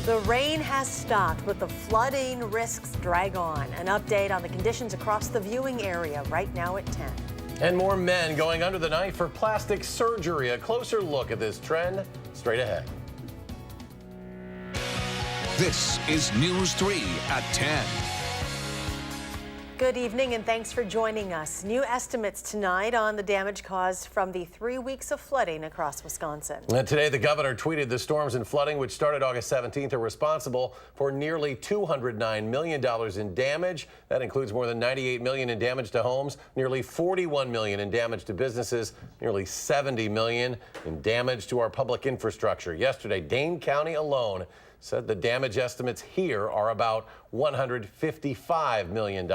The rain has stopped, but the flooding risks drag on. An update on the conditions across the viewing area right now at 10. And more men going under the knife for plastic surgery. A closer look at this trend straight ahead. This is News 3 at 10. Good evening and thanks for joining us. New estimates tonight on the damage caused from the 3 weeks of flooding across Wisconsin. And today, the governor tweeted the storms and flooding, which started August 17th, are responsible for nearly $209 million in damage. That includes more than $98 million in damage to homes, nearly $41 million in damage to businesses, nearly $70 million in damage to our public infrastructure. Yesterday, Dane County alone said the damage estimates here are about $155 million.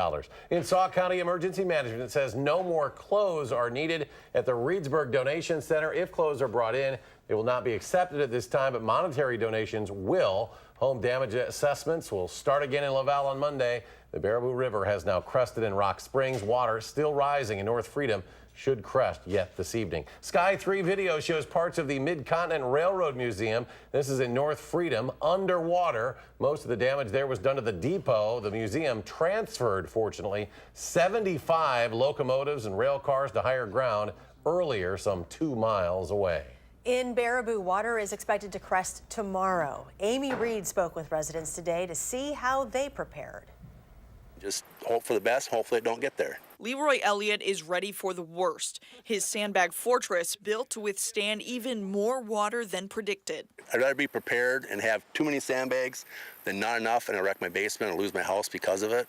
In Sauk County Emergency Management says no more clothes are needed at the Reedsburg Donation Center. If clothes are brought in, they will not be accepted at this time, but monetary donations will. Home damage assessments will start again in Laval on Monday. The Baraboo River has now crested in Rock Springs. Water still rising in North Freedom should crest yet this evening. Sky 3 video shows parts of the Mid-Continent Railroad Museum. This is in North Freedom, underwater. Most of the damage there was done to the depot. The museum transferred, fortunately, 75 locomotives and rail cars to higher ground earlier, some 2 miles away. In Baraboo, water is expected to crest tomorrow. Amy Reed spoke with residents today to see how they prepared. Just hope for the best. Hopefully it don't get there. Leroy Elliott is ready for the worst. His sandbag fortress built to withstand even more water than predicted. I'd rather be prepared and have too many sandbags than not enough and I wreck my basement or lose my house because of it.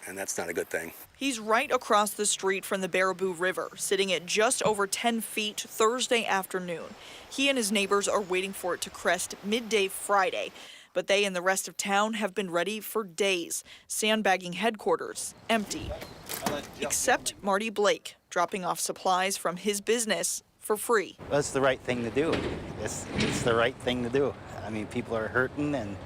And that's not a good thing. He's right across the street from the Baraboo River, sitting at just over 10 feet Thursday afternoon. He and his neighbors are waiting for it to crest midday Friday. But they and the rest of town have been ready for days. Sandbagging headquarters empty, except Marty Blake, dropping off supplies from his business for free. That's the right thing to do. It's the right thing to do. I mean, people are hurting and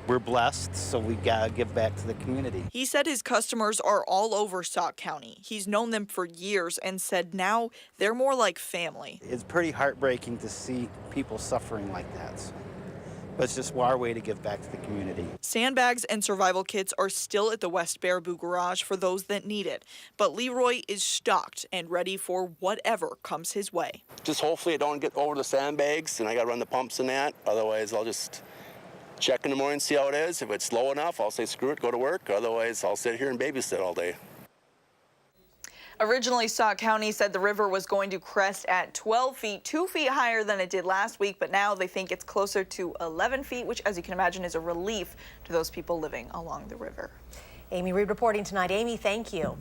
we're blessed, so we gotta give back to the community. He said his customers are all over Sauk County. He's known them for years and said now they're more like family. It's pretty heartbreaking to see people suffering like that. But it's just our way to give back to the community. Sandbags and survival kits are still at the West Baraboo garage for those that need it. But Leroy is stocked and ready for whatever comes his way. Just hopefully I don't get over the sandbags and I gotta run the pumps and that. Otherwise I'll just check in the morning, see how it is. If it's low enough, I'll say screw it, go to work. Otherwise I'll sit here and babysit all day. Originally, Sauk County said the river was going to crest at 12 feet, 2 feet higher than it did last week, but now they think it's closer to 11 feet, which, as you can imagine, is a relief to those people living along the river. Amy Reed reporting tonight. Amy, thank you.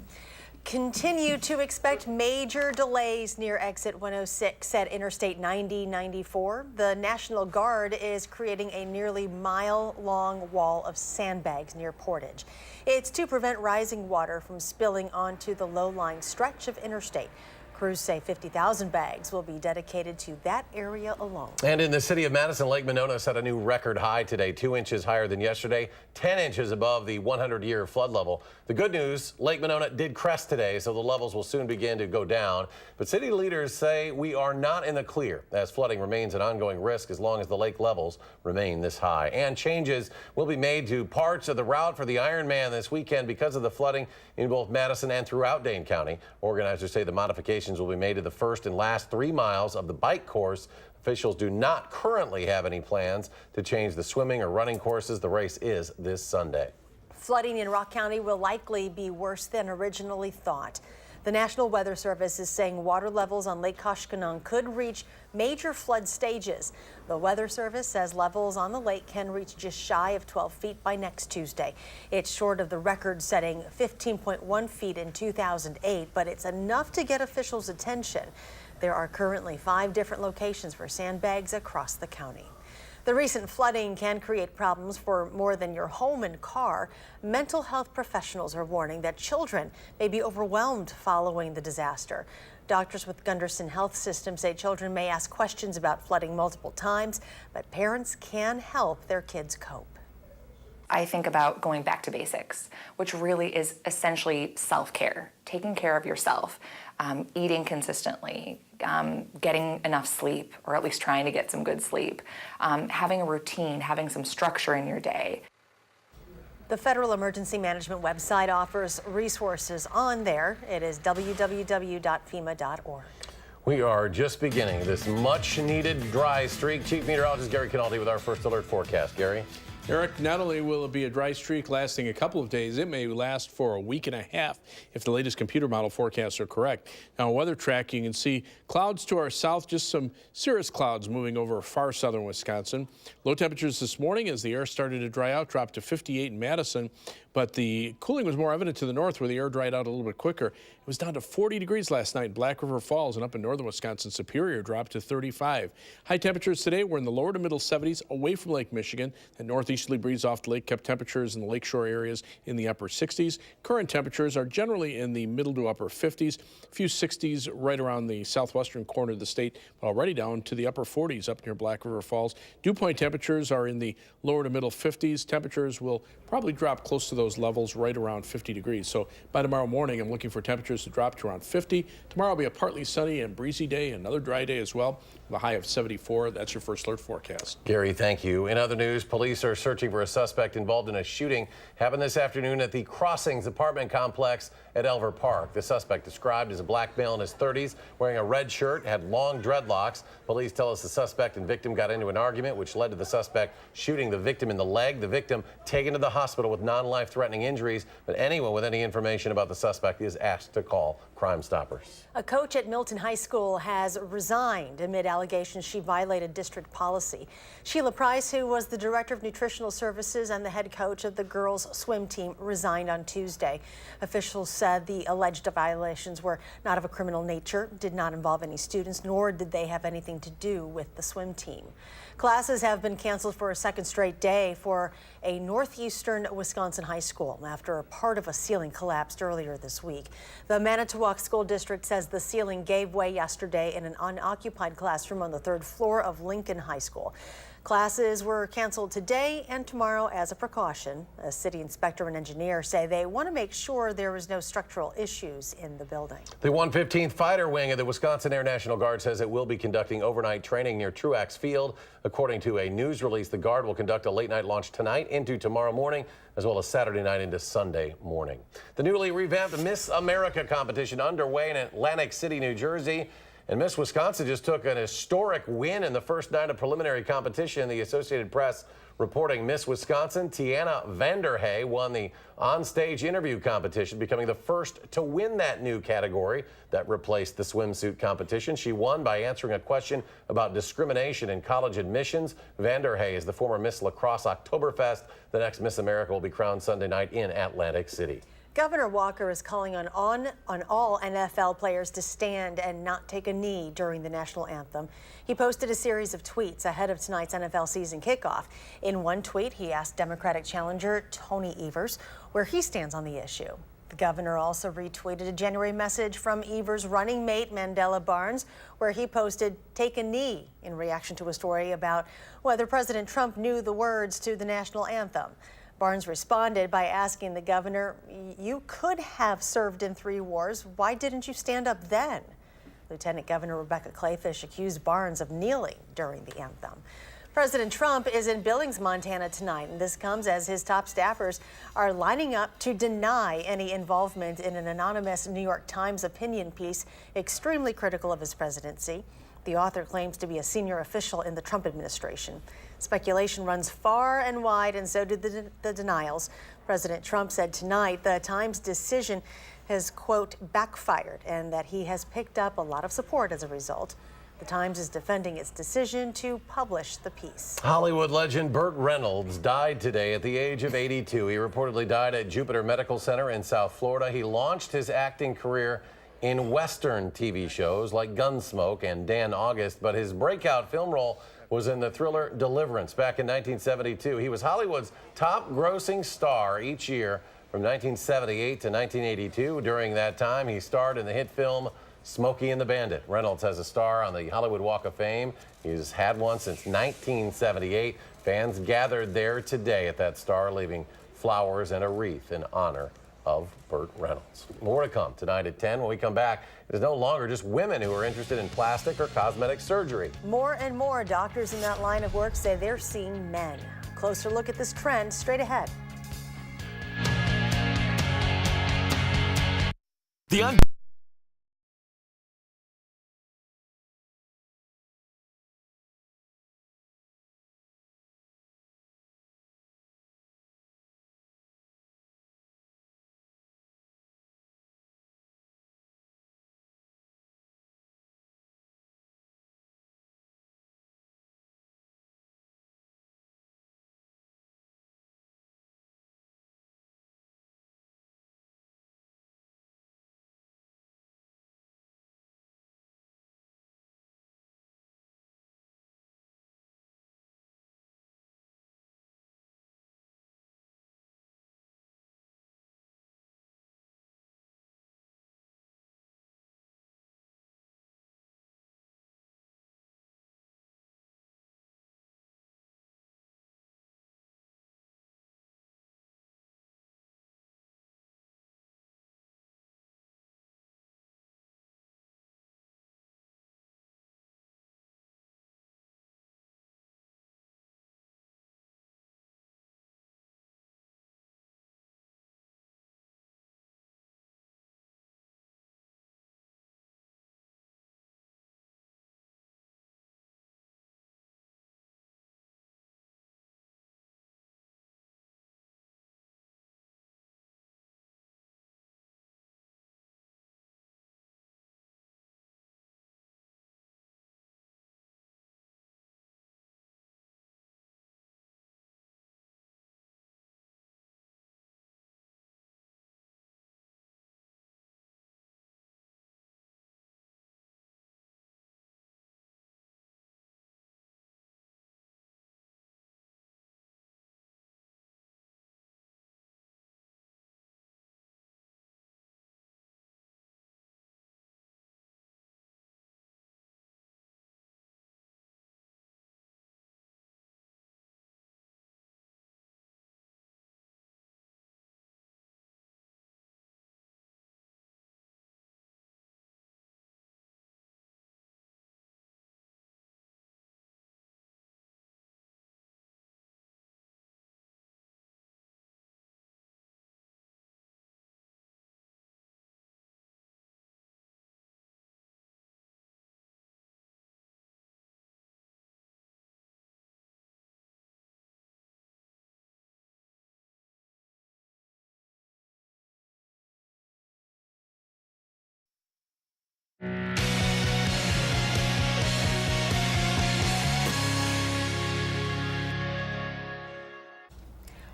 Continue to expect major delays near exit 106 at Interstate 90-94. The National Guard is creating a nearly mile-long wall of sandbags near Portage. It's to prevent rising water from spilling onto the low-lying stretch of interstate. Crews say 50,000 bags will be dedicated to that area alone. And in the city of Madison, Lake Monona set a new record high today, 2 inches higher than yesterday, 10 inches above the 100-year flood level. The good news, Lake Monona did crest today, so the levels will soon begin to go down. But city leaders say we are not in the clear, as flooding remains an ongoing risk as long as the lake levels remain this high. And changes will be made to parts of the route for the Ironman this weekend because of the flooding in both Madison and throughout Dane County. Organizers say the modifications will be made to the first and last 3 miles of the bike course. Officials do not currently have any plans to change the swimming or running courses. The race is this Sunday. Flooding in Rock County will likely be worse than originally thought. The National Weather Service is saying water levels on Lake Koshkonong could reach major flood stages. The Weather Service says levels on the lake can reach just shy of 12 feet by next Tuesday. It's short of the record-setting 15.1 feet in 2008, but it's enough to get officials' attention. There are currently 5 different locations for sandbags across the county. The recent flooding can create problems for more than your home and car. Mental health professionals are warning that children may be overwhelmed following the disaster. Doctors with Gunderson Health System say children may ask questions about flooding multiple times, but parents can help their kids cope. I think about going back to basics, which really is essentially self-care, taking care of yourself, eating consistently, getting enough sleep, or at least trying to get some good sleep, having a routine, having some structure in your day. The Federal Emergency Management website offers resources on there. It is www.fema.org. We are just beginning this much-needed dry streak. Chief Meteorologist Gary Canaldi with our first alert forecast. Gary? Eric, not only will it be a dry streak lasting a couple of days, it may last for a week and a half if the latest computer model forecasts are correct. Now, weather track, you can see clouds to our south, just some cirrus clouds moving over far southern Wisconsin. Low temperatures this morning as the air started to dry out, dropped to 58 in Madison, but the cooling was more evident to the north where the air dried out a little bit quicker. It was down to 40 degrees last night in Black River Falls, and up in northern Wisconsin, Superior dropped to 35. High temperatures today were in the lower to middle 70s away from Lake Michigan. That northeasterly breeze off the lake kept temperatures in the lakeshore areas in the upper 60s. Current temperatures are generally in the middle to upper 50s. A few 60s right around the southwestern corner of the state, but already down to the upper 40s up near Black River Falls. Dew point temperatures are in the lower to middle 50s. Temperatures will probably drop close to those levels right around 50 degrees. So by tomorrow morning, I'm looking for temperatures to drop to around 50. Tomorrow will be a partly sunny and breezy day, another dry day as well, with a high of 74. That's your first alert forecast. Gary, thank you. In other news, police are searching for a suspect involved in a shooting happened this afternoon at the Crossings apartment complex at Elver Park. The suspect, described as a black male in his 30s, wearing a red shirt, had long dreadlocks. Police tell us the suspect and victim got into an argument, which led to the suspect shooting the victim in the leg. The victim taken to the hospital with non-life-threatening injuries, but anyone with any information about the suspect is asked to call Crime Stoppers. A coach at Milton High School has resigned amid allegations she violated district policy. Sheila Price, who was the director of nutritional services and the head coach of the girls' swim team, resigned on Tuesday. Officials said the alleged violations were not of a criminal nature, did not involve any students, nor did they have anything to do with the swim team. Classes have been canceled for a second straight day for a northeastern Wisconsin high school after a part of a ceiling collapsed earlier this week. The Manitowoc School District says the ceiling gave way yesterday in an unoccupied classroom on the third floor of Lincoln High School. Classes were canceled today and tomorrow as a precaution. A city inspector and engineer say they want to make sure there is no structural issues in the building. The 115th Fighter Wing of the Wisconsin Air National Guard says it will be conducting overnight training near Truax Field. According to a news release, the Guard will conduct a late-night launch tonight into tomorrow morning, as well as Saturday night into Sunday morning. The newly revamped Miss America competition underway in Atlantic City, New Jersey. And Miss Wisconsin just took an historic win in the first night of preliminary competition. The Associated Press reporting Miss Wisconsin, Tiana Vanderhey, won the on-stage interview competition, becoming the first to win that new category that replaced the swimsuit competition. She won by answering a question about discrimination in college admissions. Vanderhey is the former Miss Lacrosse Oktoberfest. The next Miss America will be crowned Sunday night in Atlantic City. Governor Walker is calling on all NFL players to stand and not take a knee during the national anthem. He posted a series of tweets ahead of tonight's NFL season kickoff. In one tweet, he asked Democratic challenger Tony Evers where he stands on the issue. The governor also retweeted a January message from Evers' running mate Mandela Barnes, where he posted, "Take a knee," in reaction to a story about whether President Trump knew the words to the national anthem. Barnes responded by asking the governor, "You could have served in 3 wars. Why didn't you stand up then?" Lieutenant Governor Rebecca Clayfish accused Barnes of kneeling during the anthem. President Trump is in Billings, Montana tonight, and this comes as his top staffers are lining up to deny any involvement in an anonymous New York Times opinion piece extremely critical of his presidency. The author claims to be a senior official in the Trump administration. Speculation runs far and wide, and so did the denials. President Trump said tonight the Times decision has, quote, backfired, and that he has picked up a lot of support as a result. The Times is defending its decision to publish the piece. Hollywood legend Burt Reynolds died today at the age of 82. He reportedly died at Jupiter Medical Center in South Florida. He launched his acting career in Western TV shows like Gunsmoke and Dan August, but his breakout film role was in the thriller Deliverance back in 1972. He was Hollywood's top grossing star each year from 1978 to 1982. During that time, he starred in the hit film Smokey and the Bandit. Reynolds has a star on the Hollywood Walk of Fame. He's had one since 1978. Fans gathered there today at that star, leaving flowers and a wreath in honor of Burt Reynolds. More to come tonight at 10. When we come back, it is no longer just women who are interested in plastic or cosmetic surgery. More and more doctors in that line of work say they're seeing men. Closer look at this trend straight ahead.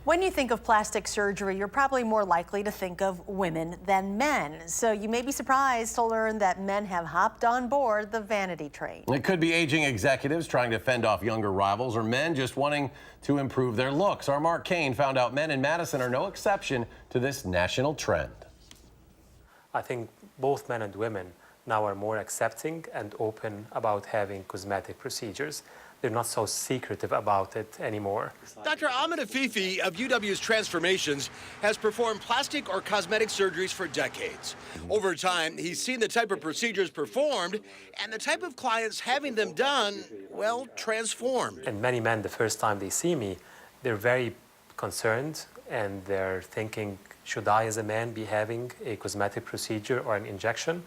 When you think of plastic surgery, you're probably more likely to think of women than men. So you may be surprised to learn that men have hopped on board the vanity train. It could be aging executives trying to fend off younger rivals, or men just wanting to improve their looks. Our Mark Kane found out men in Madison are no exception to this national trend. I think both men and women now are more accepting and open about having cosmetic procedures. They're not so secretive about it anymore. Dr. Ahmed Afifi of UW's Transformations has performed plastic or cosmetic surgeries for decades. Over time, he's seen the type of procedures performed and the type of clients having them done, well, transformed. And many men, the first time they see me, they're very concerned and they're thinking, should I as a man be having a cosmetic procedure or an injection?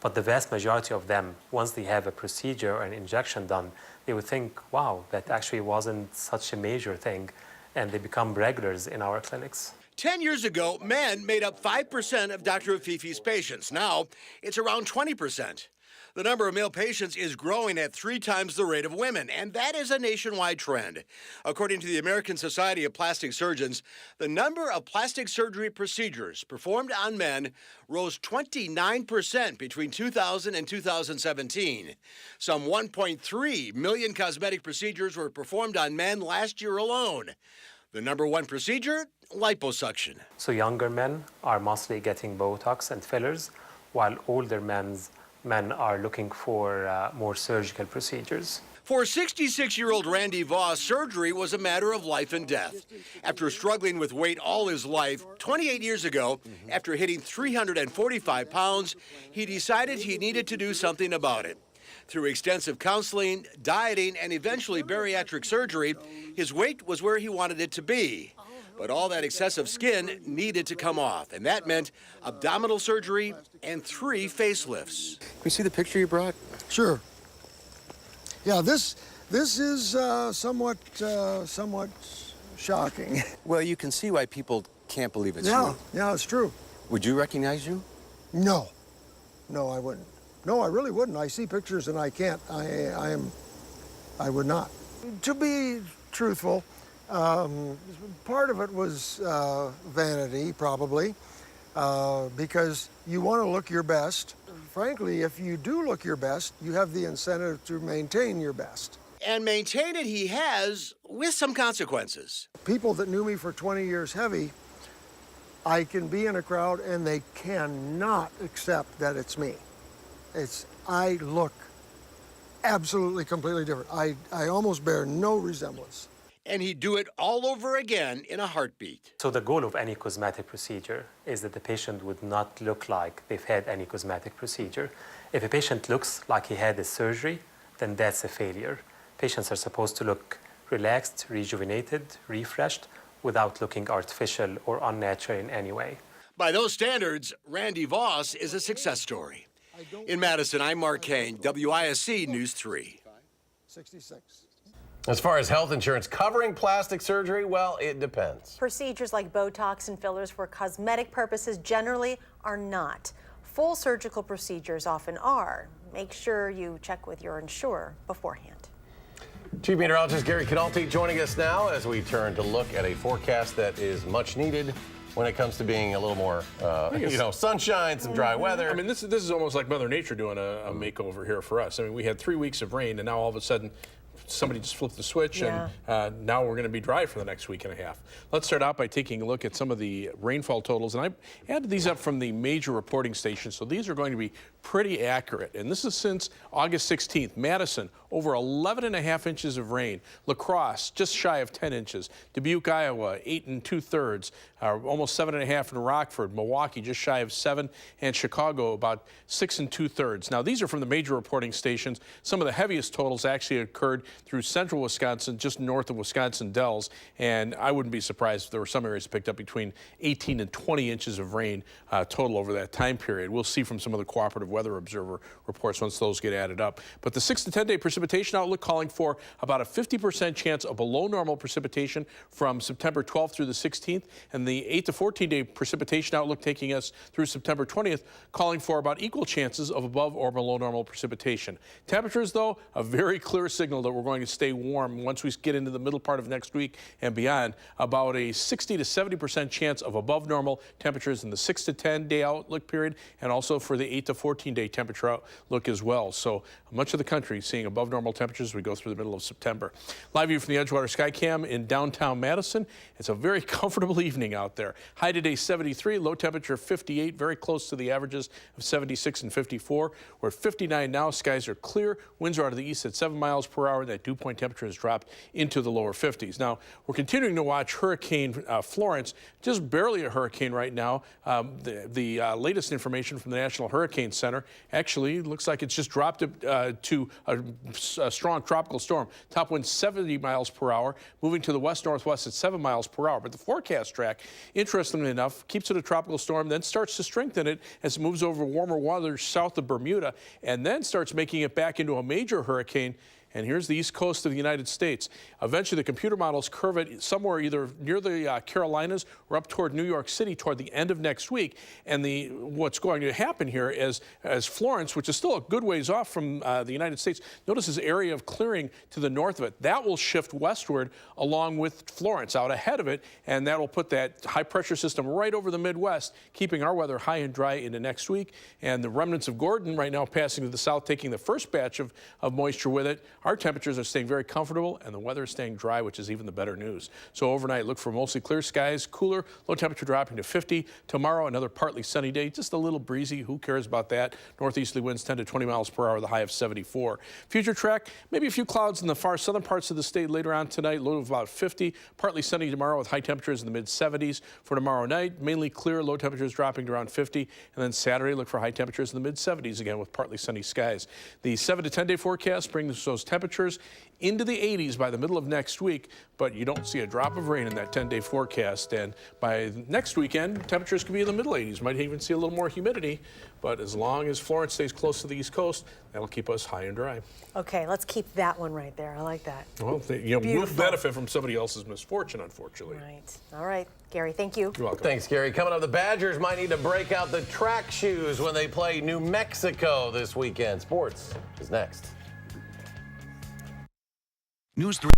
But the vast majority of them, once they have a procedure or an injection done, they would think, wow, that actually wasn't such a major thing, and they become regulars in our clinics. 10 years ago, men made up 5% of Dr. Afifi's patients. Now, it's around 20%. The number of male patients is growing at 3 times the rate of women, and that is a nationwide trend. According to the American Society of Plastic Surgeons, the number of plastic surgery procedures performed on men rose 29% between 2000 and 2017. Some 1.3 million cosmetic procedures were performed on men last year alone. The number one procedure, liposuction. So younger men are mostly getting Botox and fillers, while older men are looking for more surgical procedures. For 66-year-old Randy Voss, surgery was a matter of life and death. After struggling with weight all his life, 28 years ago, after hitting 345 pounds, he decided he needed to do something about it. Through extensive counseling, dieting, and eventually bariatric surgery, his weight was where he wanted it to be. But all that excessive skin needed to come off, and that meant abdominal surgery and 3 facelifts. Can we see the picture you brought? Sure. Yeah, this is somewhat shocking. Well, you can see why people can't believe it's you. Yeah, it's true. Would you recognize you? No, I wouldn't. No, I really wouldn't. I see pictures and I can't. I would not. To be truthful, part of it was vanity, probably, because you want to look your best. Frankly, if you do look your best, you have the incentive to maintain your best. And maintain it he has, with some consequences. People that knew me for 20 years heavy, I can be in a crowd and they cannot accept that it's me. I look absolutely completely different. I almost bear no resemblance. And he'd do it all over again in a heartbeat. So the goal of any cosmetic procedure is that the patient would not look like they've had any cosmetic procedure. If a patient looks like he had a surgery, then that's a failure. Patients are supposed to look relaxed, rejuvenated, refreshed, without looking artificial or unnatural in any way. By those standards, Randy Voss is a success story. In Madison, I'm Mark Kane, WISC News 3. 66. As far as health insurance covering plastic surgery, well, it depends. Procedures like Botox and fillers for cosmetic purposes generally are not. Full surgical procedures often are. Make sure you check with your insurer beforehand. Chief Meteorologist Gary Canalti joining us now as we turn to look at a forecast that is much needed when it comes to being a little more, sunshine, some dry weather. I mean, this is almost like Mother Nature doing a makeover here for us. I mean, we had 3 weeks of rain, and now all of a sudden, somebody just flipped the switch, and now we're going to be dry for the next week and a half. Let's start out by taking a look at some of the rainfall totals, and I added these up from the major reporting stations, so these are going to be pretty accurate. And this is since August 16th. Madison, over 11.5 inches of rain. La Crosse, just shy of 10 inches. Dubuque, Iowa, 8 2/3, almost 7.5 in Rockford. Milwaukee, just shy of 7, and Chicago, about 6 2/3. Now, these are from the major reporting stations. Some of the heaviest totals actually occurred through central Wisconsin, just north of Wisconsin Dells, and I wouldn't be surprised if there were some areas that picked up between 18 and 20 inches of rain total over that time period. We'll see from some of the Cooperative Weather Observer reports once those get added up. But the 6 to 10 day precipitation outlook calling for about a 50% chance of below normal precipitation from September 12th through the 16th, and the 8 to 14 day precipitation outlook taking us through September 20th calling for about equal chances of above or below normal precipitation. Temperatures, though, a very clear signal that we're going to stay warm once we get into the middle part of next week and beyond. About a 60 to 70% chance of above normal temperatures in the 6 to 10 day outlook period, and also for the 8 to 14 day temperature outlook as well. So much of the country seeing above normal temperatures as we go through the middle of September. Live view from the Edgewater Skycam in downtown Madison. It's a very comfortable evening out there. High today 73, low temperature 58, very close to the averages of 76 and 54. We're at 59 now. Skies are clear. Winds are out of the east at 7 miles per hour. That dew point temperature has dropped into the lower 50s. Now, we're continuing to watch Hurricane Florence, just barely a hurricane right now. The latest information from the National Hurricane Center actually looks like it's just dropped to a strong tropical storm. Top wind 70 miles per hour, moving to the west-northwest at 7 miles per hour. But the forecast track, interestingly enough, keeps it a tropical storm, then starts to strengthen it as it moves over warmer waters south of Bermuda, and then starts making it back into a major hurricane. And here's the east coast of the United States. Eventually, the computer models curve it somewhere either near the Carolinas or up toward New York City toward the end of next week. And what's going to happen here is, as Florence, which is still a good ways off from the United States, notice this area of clearing to the north of it. That will shift westward along with Florence out ahead of it, and that will put that high-pressure system right over the Midwest, keeping our weather high and dry into next week. And the remnants of Gordon right now passing to the south, taking the first batch of moisture with it, Our temperatures are staying very comfortable, and the weather is staying dry, which is even the better news. So overnight, look for mostly clear skies, cooler, low temperature dropping to 50. Tomorrow, another partly sunny day, just a little breezy. Who cares about that? Northeasterly winds 10 to 20 miles per hour, the high of 74. Future track, maybe a few clouds in the far southern parts of the state later on tonight, low of about 50. Partly sunny tomorrow with high temperatures in the mid-70s. For tomorrow night, mainly clear, low temperatures dropping to around 50. And then Saturday, look for high temperatures in the mid-70s again with partly sunny skies. The 7 to 10 day forecast brings those temperatures into the 80s by the middle of next week, but you don't see a drop of rain in that 10-day forecast. And by next weekend, temperatures could be in the middle 80s. Might even see a little more humidity, but as long as Florence stays close to the East Coast, that'll keep us high and dry. Okay, let's keep that one right there. I like that. Well, you know, we'll benefit from somebody else's misfortune, unfortunately. Right. All right, Gary, thank you. You're welcome. Thanks, Gary. Coming up, the Badgers might need to break out the track shoes when they play New Mexico this weekend. Sports is next. News 3.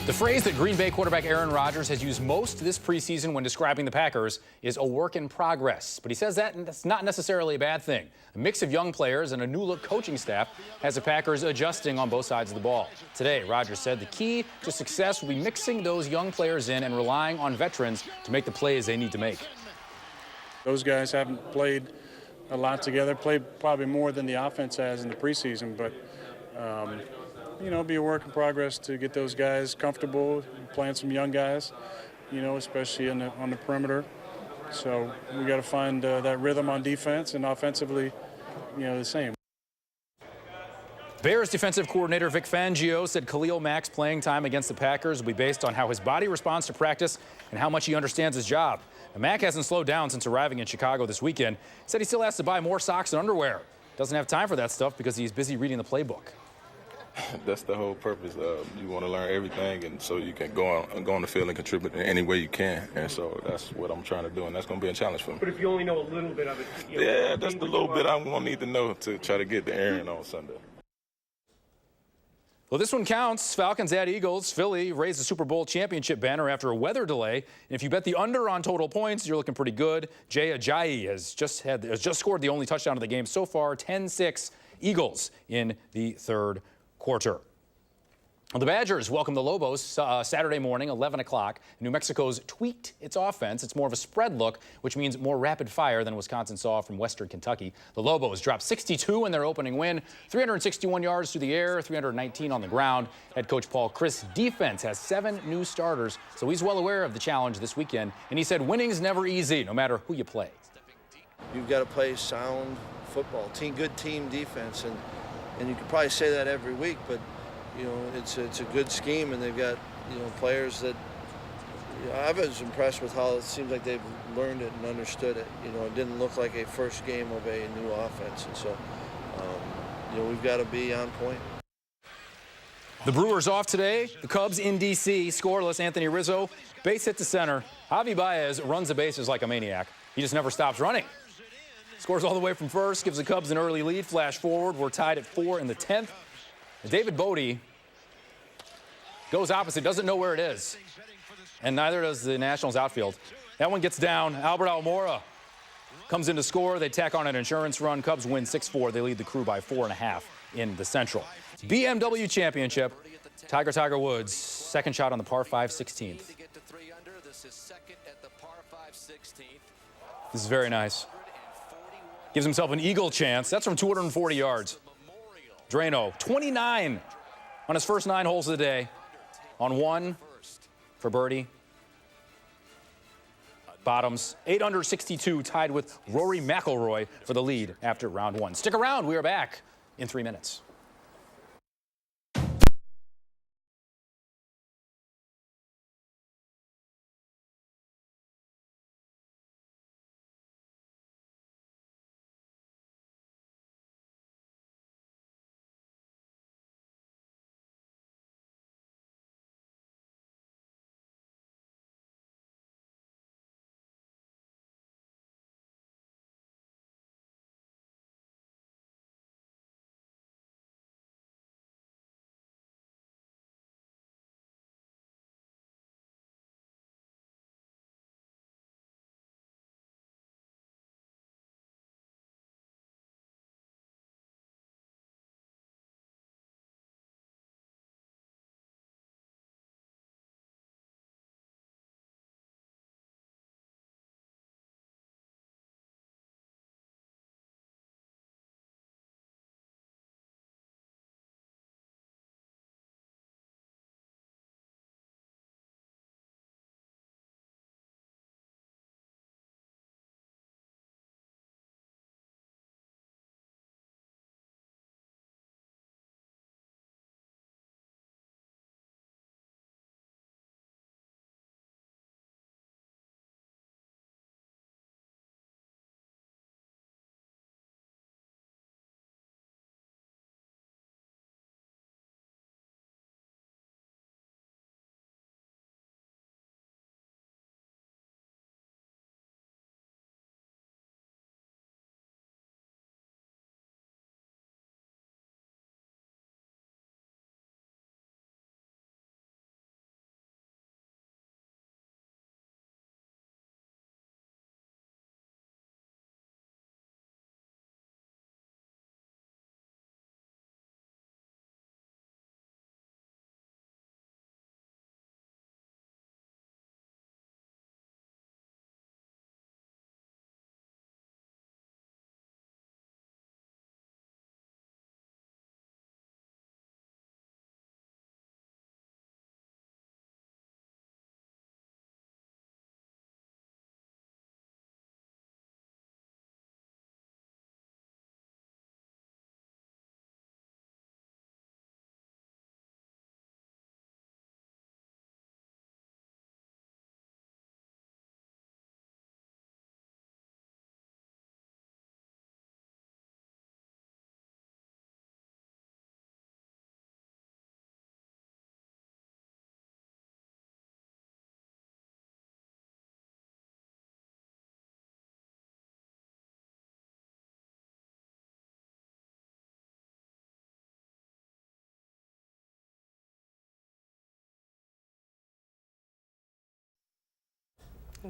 The phrase that Green Bay quarterback Aaron Rodgers has used most this preseason when describing the Packers is a work in progress. But he says that's not necessarily a bad thing. A mix of young players and a new-look coaching staff has the Packers adjusting on both sides of the ball. Today, Rodgers said the key to success will be mixing those young players in and relying on veterans to make the plays they need to make. Those guys haven't played a lot together, played probably more than the offense has in the preseason, but you know, be a work in progress to get those guys comfortable playing some young guys, you know, especially on the perimeter. So we got to find that rhythm on defense, and offensively, the same. Bears defensive coordinator Vic Fangio said Khalil Mack's playing time against the Packers will be based on how his body responds to practice and how much he understands his job. And Mack hasn't slowed down since arriving in Chicago this weekend. He said he still has to buy more socks and underwear. Doesn't have time for that stuff because he's busy reading the playbook. That's the whole purpose. You want to learn everything, and so you can go on the field and contribute in any way you can. And so that's what I'm trying to do, and that's going to be a challenge for me. But if you only know a little bit of it, yeah, that's the little bit I'm going to need to know to try to get the Aaron on Sunday. Well, this one counts. Falcons at Eagles. Philly raised the Super Bowl championship banner after a weather delay. And if you bet the under on total points, you're looking pretty good. Jay Ajayi has just scored the only touchdown of the game so far. 10-6 Eagles in the third quarter. Well, the Badgers welcome the Lobos Saturday morning, 11 o'clock. New Mexico's tweaked its offense. It's more of a spread look, which means more rapid fire than Wisconsin saw from Western Kentucky. The Lobos dropped 62 in their opening win, 361 yards through the air, 319 on the ground. Head coach Paul Chryst' defense has 7 new starters, so he's well aware of the challenge this weekend. And he said winning's never easy, no matter who you play. You've got to play sound football, good team defense, and you could probably say that every week, but it's a good scheme, and they've got players that I was impressed with how it seems like they've learned it and understood it. It didn't look like a first game of a new offense, and so we've got to be on point. The Brewers off today. The Cubs in D.C. Scoreless. Anthony Rizzo base hit to center. Javi Baez runs the bases like a maniac. He just never stops running. Scores all the way from first, gives the Cubs an early lead. Flash forward. We're tied at 4 in the 10th. David Bodie goes opposite, doesn't know where it is, and neither does the Nationals outfield. That one gets down. Albert Almora comes in to score. They tack on an insurance run. Cubs win 6-4. They lead the Crew by 4.5 in the Central. BMW Championship. Tiger Woods, second shot on the par 5 16th. This is very nice. Gives himself an eagle chance. That's from 240 yards. Drano, 29 on his first 9 holes of the day. On 1 for birdie. Bottoms, 8 under 62, tied with Rory McIlroy for the lead after round 1. Stick around. We are back in 3 minutes.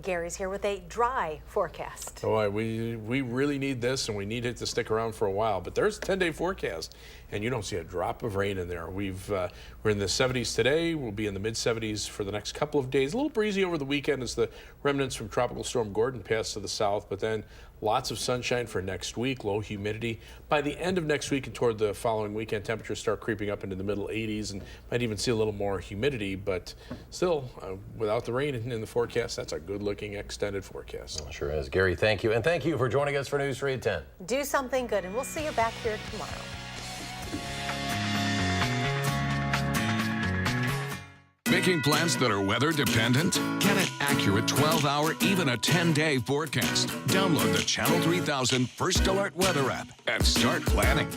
Gary's here with a dry forecast. Oh, we really need this, and we need it to stick around for a while. But there's a 10-day forecast, and you don't see a drop of rain in there. We're in the 70s today. We'll be in the mid-70s for the next couple of days. A little breezy over the weekend as the remnants from Tropical Storm Gordon pass to the south, but then lots of sunshine for next week, low humidity. By the end of next week and toward the following weekend, temperatures start creeping up into the middle 80s and might even see a little more humidity, but still, without the rain in the forecast, that's a good-looking extended forecast. Well, sure is. Gary, thank you. And thank you for joining us for News 3 at 10. Do something good, and we'll see you back here tomorrow. Making plans that are weather dependent? Get an accurate 12-hour, even a 10-day forecast. Download the Channel 3000 First Alert Weather app and start planning.